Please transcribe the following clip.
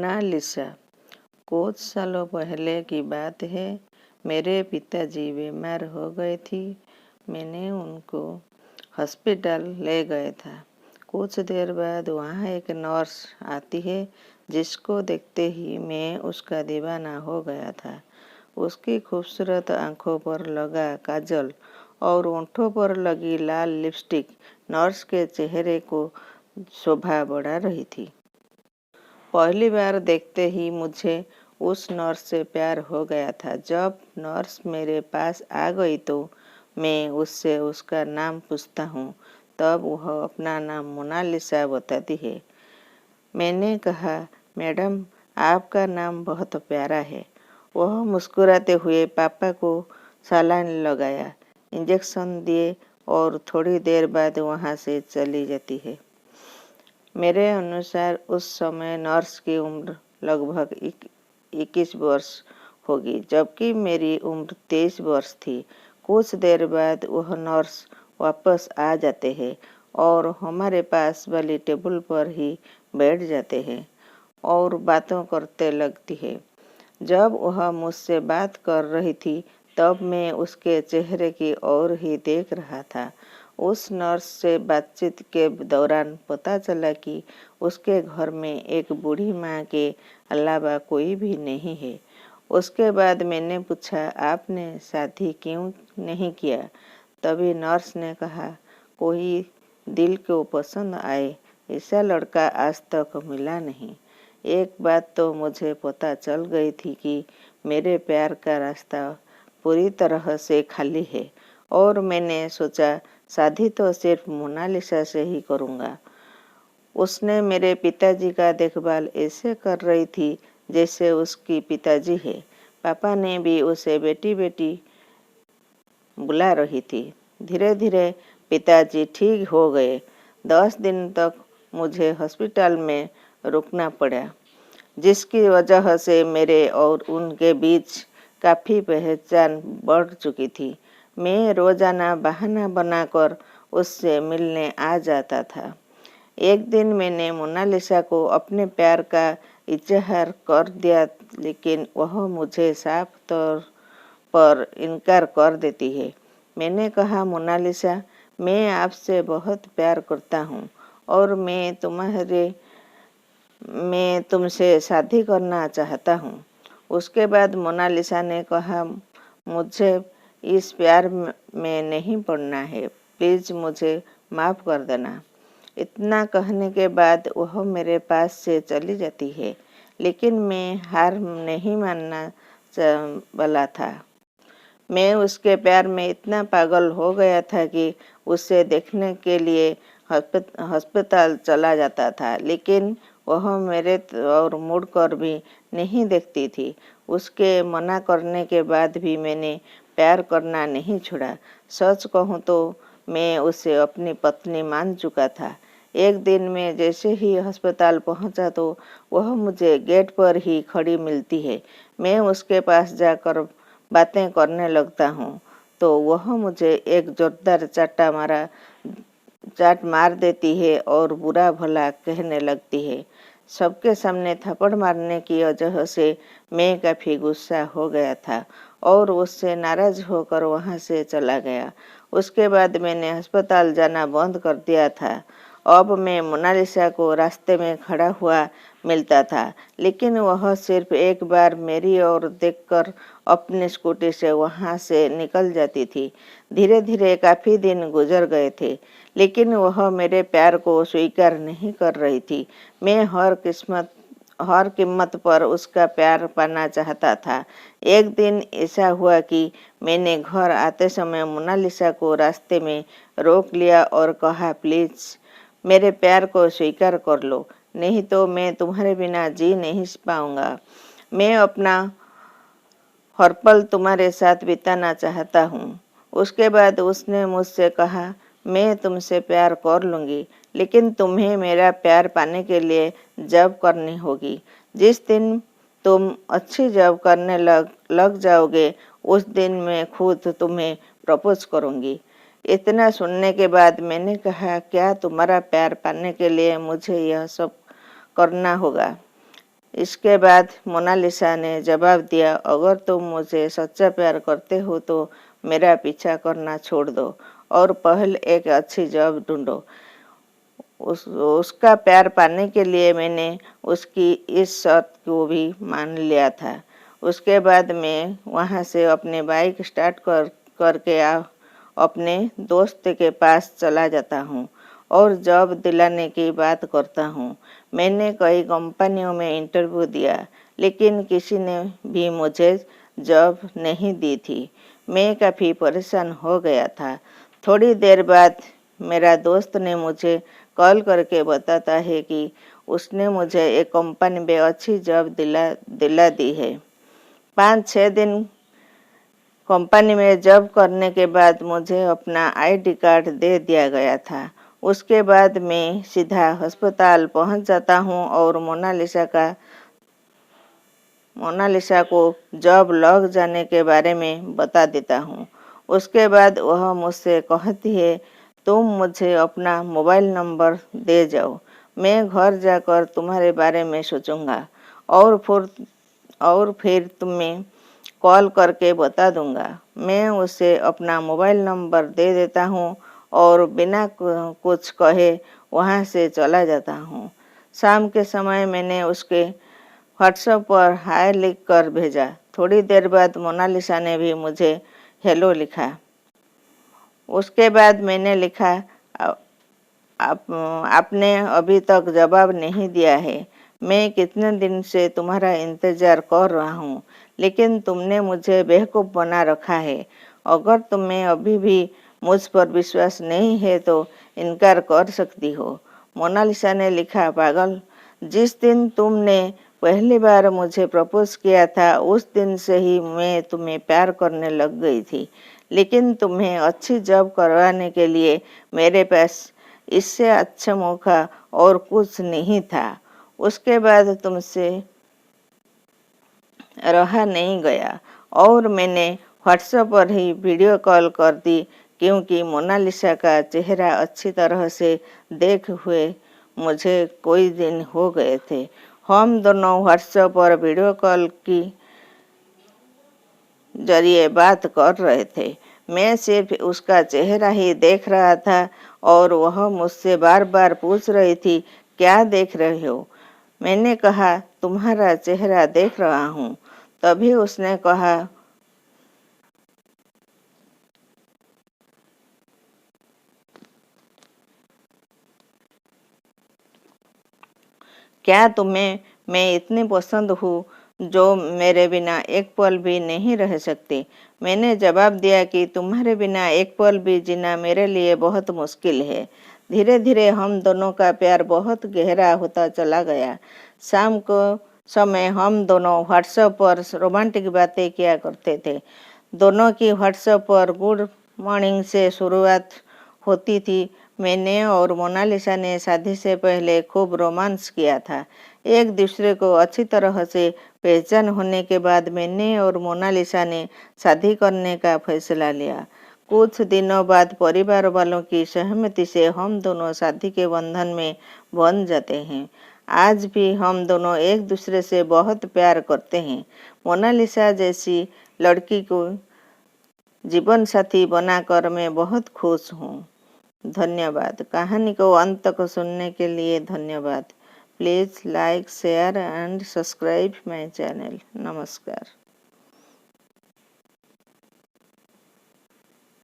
Mona Lisa. कुछ सालों पहले की बात है। मेरे पिताजी बीमार हो गए थी। मैंने उनको हॉस्पिटल ले गया था। कुछ देर बाद वहाँ एक नर्स आती है, जिसको देखते ही मैं उसका दीवाना हो गया था। उसकी खूबसूरत आंखों पर लगा काजल और होंठों पर लगी लाल लिपस्टिक नर्स के चेहरे को शोभा बढ़ा रही थी। पहली बार देखते ही मुझे उस नर्स से प्यार हो गया था। जब नर्स मेरे पास आ गई तो मैं उससे उसका नाम पूछता हूँ, तब वह अपना नाम मोनालिसा बताती है। मैंने कहा, मैडम, आपका नाम बहुत प्यारा है। वह मुस्कुराते हुए पापा को सलाइन लगाया, इंजेक्शन दिए और थोड़ी देर बाद वहाँ से चली जाती है। मेरे अनुसार उस समय नर्स की उम्र लगभग 21 वर्ष होगी, जबकि मेरी उम्र 23 वर्ष थी। कुछ देर बाद वह नर्स वापस आ जाते हैं और हमारे पास वाली टेबल पर ही बैठ जाते हैं और बातों करते लगती है। जब वह मुझसे बात कर रही थी, तब मैं उसके चेहरे की ओर ही देख रहा था। उस नर्स से बातचीत के दौरान पता चला कि उसके घर में एक बूढ़ी माँ के अलावा कोई भी नहीं है। उसके बाद मैंने पूछा, आपने शादी क्यों नहीं किया? तभी नर्स ने कहा, कोई दिल को पसंद आए ऐसा लड़का आज तक मिला नहीं। एक बात तो मुझे पता चल गई थी कि मेरे प्यार का रास्ता पूरी तरह से खाली है और मैंने सोचा, शादी तो सिर्फ मोनालिसा से ही करूँगा। उसने मेरे पिताजी का देखभाल ऐसे कर रही थी जैसे उसकी पिताजी है। पापा ने भी उसे बेटी बेटी बुला रही थी। धीरे धीरे पिताजी ठीक हो गए। 10 दिन तक मुझे हॉस्पिटल में रुकना पड़ा, जिसकी वजह से मेरे और उनके बीच काफ़ी पहचान बढ़ चुकी थी। मैं रोजाना बहाना बनाकर उससे मिलने आ जाता था। एक दिन मैंने मोनालिसा को अपने प्यार का इजहार कर दिया, लेकिन वह मुझे साफ तौर पर इनकार कर देती है। मैंने कहा, मोनालिसा, मैं आपसे बहुत प्यार करता हूँ और मैं तुमसे शादी करना चाहता हूँ। उसके बाद मोनालिसा ने कहा, मुझे इस प्यार में नहीं पड़ना है, प्लीज़ मुझे माफ़ कर देना। इतना कहने के बाद वह मेरे पास से चली जाती है, लेकिन मैं हार नहीं मानना वाला था। मैं उसके प्यार में इतना पागल हो गया था कि उसे देखने के लिए अस्पताल चला जाता था, लेकिन वह मेरे और मुड़कर भी नहीं देखती थी। उसके मना करने के बाद भी मैंने प्यार करना नहीं छोड़ा। सच कहूँ तो मैं उसे अपनी पत्नी मान चुका था। एक दिन मैं जैसे ही अस्पताल पहुंचा तो वह मुझे गेट पर ही खड़ी मिलती है। मैं उसके पास जाकर बातें करने लगता हूँ तो वह मुझे एक जोरदार चाट मार देती है और बुरा भला कहने लगती है। सबके सामने थप्पड़ मारने की वजह से मैं काफ़ी गुस्सा हो गया था और उससे नाराज होकर वहाँ से चला गया। उसके बाद मैंने अस्पताल जाना बंद कर दिया था। अब मैं मोनालिसा को रास्ते में खड़ा हुआ मिलता था, लेकिन वह सिर्फ एक बार मेरी ओर देखकर अपनी स्कूटी से वहाँ से निकल जाती थी। धीरे धीरे काफ़ी दिन गुजर गए थे, लेकिन वह मेरे प्यार को स्वीकार नहीं कर रही थी। मैं हर कीमत पर उसका प्यार पाना चाहता था। एक दिन ऐसा हुआ कि मैंने घर आते समय मोनालिसा को रास्ते में रोक लिया और कहा, प्लीज़ मेरे प्यार को स्वीकार कर लो, नहीं तो मैं तुम्हारे बिना जी नहीं पाऊंगा। मैं अपना हर पल तुम्हारे साथ बिताना चाहता हूँ। उसके बाद उसने मुझसे कहा, मैं तुमसे प्यार कर लूँगी, लेकिन तुम्हें मेरा प्यार पाने के लिए जॉब करनी होगी। जिस दिन तुम अच्छी जॉब करने लग जाओगे, उस दिन मैं खुद तुम्हें प्रपोज करूँगी। इतना सुनने के बाद मैंने कहा, क्या तुम्हारा प्यार पाने के लिए मुझे यह सब करना होगा? इसके बाद मोनालिसा ने जवाब दिया, अगर तुम मुझे सच्चा प्यार करते हो तो मेरा पीछा करना छोड़ दो और पहले एक अच्छी जॉब ढूंढो। उसका प्यार पाने के लिए मैंने उसकी इस शर्त को भी मान लिया था। उसके बाद मैं वहाँ से अपने बाइक स्टार्ट करके अपने दोस्त के पास चला जाता हूँ और जॉब दिलाने की बात करता हूँ। मैंने कई कंपनियों में इंटरव्यू दिया, लेकिन किसी ने भी मुझे जॉब नहीं दी थी। मैं काफ़ी परेशान हो गया था। थोड़ी देर बाद मेरा दोस्त ने मुझे कॉल करके बताता है कि उसने मुझे एक कंपनी में अच्छी जॉब दिला दी है। 5-6 दिन कंपनी में जॉब करने के बाद मुझे अपना आईडी कार्ड दे दिया गया था। उसके बाद मैं सीधा अस्पताल पहुंच जाता हूं और मोनालिसा को जॉब लग जाने के बारे में बता देता हूं। उसके बाद वह मुझसे कहती है, तुम मुझे अपना मोबाइल नंबर दे जाओ, मैं घर जाकर तुम्हारे बारे में सोचूंगा और फिर तुम्हें कॉल करके बता दूंगा। मैं उसे अपना मोबाइल नंबर दे देता हूँ और बिना कुछ कहे वहाँ से चला जाता हूँ। शाम के समय मैंने उसके व्हाट्सएप पर हाय लिख कर भेजा। थोड़ी देर बाद मोनालिसा ने भी मुझे हेलो लिखा। उसके बाद मैंने लिखा, आपने अभी तक जवाब नहीं दिया है। मैं कितने दिन से तुम्हारा इंतजार कर रहा हूँ, लेकिन तुमने मुझे बेवकूफ़ बना रखा है। अगर तुम्हें अभी भी मुझ पर विश्वास नहीं है तो इनकार कर सकती हो। मोनालिसा ने लिखा, पागल, जिस दिन तुमने पहली बार मुझे प्रपोज किया था उस दिन से ही मैं तुम्हें प्यार करने लग गई थी, लेकिन तुम्हें अच्छी जॉब करवाने के लिए मेरे पास इससे अच्छा मौका और कुछ नहीं था। उसके बाद तुमसे रहा नहीं गया और मैंने व्हाट्सएप पर ही वीडियो कॉल कर दी, क्योंकि मोनालिसा का चेहरा अच्छी तरह से देखे हुए मुझे कोई दिन हो गए थे। हम दोनों व्हाट्सएप पर वीडियो कॉल की जरिए बात कर रहे थे। मैं सिर्फ उसका चेहरा ही देख रहा था और वह मुझसे बार बार पूछ रही थी, क्या देख रहे हो? मैंने कहा, तुम्हारा चेहरा देख रहा हूँ। तभी उसने कहा, क्या तुम्हें मैं इतनी पसंद हूँ जो मेरे बिना एक पल भी नहीं रह सकती? मैंने जवाब दिया कि तुम्हारे बिना एक पल भी जीना मेरे लिए बहुत मुश्किल है। धीरे धीरे हम दोनों का प्यार बहुत गहरा होता चला गया। शाम को समय हम दोनों व्हाट्सएप पर रोमांटिक बातें किया करते थे। दोनों की व्हाट्सएप पर गुड मॉर्निंग से शुरुआत होती थी। मैंने और मोनालिसा ने शादी से पहले खूब रोमांस किया था। एक दूसरे को अच्छी तरह से पहचान होने के बाद मैंने और मोनालिसा ने शादी करने का फैसला लिया। कुछ दिनों बाद परिवार वालों की सहमति से हम दोनों शादी के बंधन में बंध जाते हैं। आज भी हम दोनों एक दूसरे से बहुत प्यार करते हैं। मोनालिसा जैसी लड़की को जीवन साथी बनाकर मैं बहुत खुश हूँ। धन्यवाद। कहानी को अंत तक सुनने के लिए धन्यवाद। Please like, share and subscribe my channel. नमस्कार।